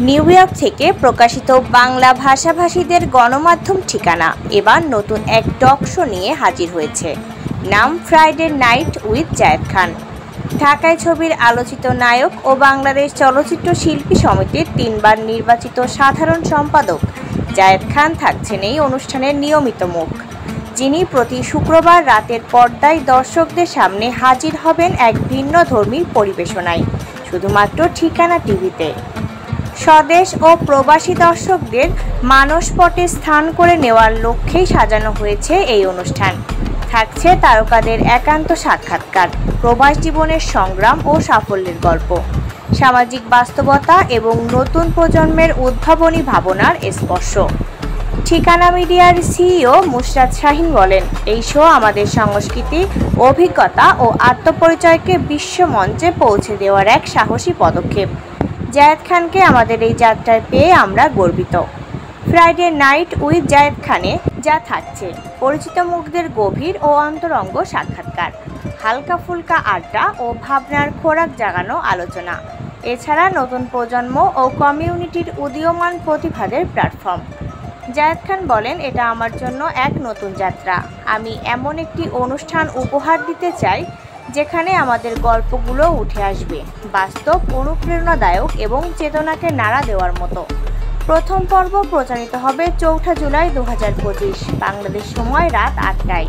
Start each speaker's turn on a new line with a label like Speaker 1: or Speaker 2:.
Speaker 1: New York থেকে প্রকাশিত বাংলা ভাষাভাষীদের গণমাধ্যম ঠিকানা এবার নতুন এক টক শো নিয়ে হাজির হয়েছে। নাম Friday night with Zayed Khan. ঢাকায় ছবির আলোচিত নায়ক ও বাংলাদেশ চলচ্চিত্র শিল্পী সমিতির 3 বার নির্বাচিত সাধারণ সম্পাদক জায়েদ খান থাকছেন এই অনুষ্ঠানের নিয়মিত মুখ, যিনি প্রতি শুক্রবার রাতের পর্দায় দর্শকদের সামনে হাজির হবেন এক ভিন্ন ধর্মী পরিবেশনায়, শুধুমাত্র ঠিকানা টিভিতে। স্বদেশ ও প্রবাসী দর্শকদের মানসপটে স্থান করে নেওয়ার লক্ষ্যেই সাজানো হয়েছে এই অনুষ্ঠান। থাকছে তারকাদের একান্ত সাক্ষাৎকার, প্রবাস জীবনের সংগ্রাম ও সাফল্যের গল্প, সামাজিক বাস্তবতা এবং নতুন প্রজন্মের উদ্ভাবনী ভাবনার স্পর্শ। ঠিকানা মিডিয়ার সিইও মুশরাত শাহীন বলেন, এই শো আমাদের সংস্কৃতি, অভিজ্ঞতা ও আত্মপরিচয়কে বিশ্ব মঞ্চে পৌঁছে দেওয়ার এক সাহসী পদক্ষেপ। জায়েদ খানকে আমাদের এই যাত্রায় পেয়ে আমরা গর্বিত। ফ্রাইডে নাইট উইথ জায়েদ খানে যা থাকছে পরিচিত মুখদের গভীর ও অন্তরঙ্গ সাক্ষাৎকার, হালকা ফুলকা আড্ডা ও ভাবনার খোরাক জাগানো আলোচনা, এছাড়া নতুন প্রজন্ম ও কমিউনিটির উদীয়মান প্রতিভাদের প্ল্যাটফর্ম। জায়েদ খান বলেন, এটা আমার জন্য এক নতুন যাত্রা। আমি এমন একটি অনুষ্ঠান উপহার দিতে চাই যেখানে আমাদের গল্পগুলো উঠে আসবে, বাস্তব, অনুপ্রেরণাদায়ক এবং চেতনাকে নাড়া দেওয়ার মতো। প্রথম পর্ব প্রচারিত হবে 4 জুলাই 2025 বাংলাদেশ সময় রাত 8টায়।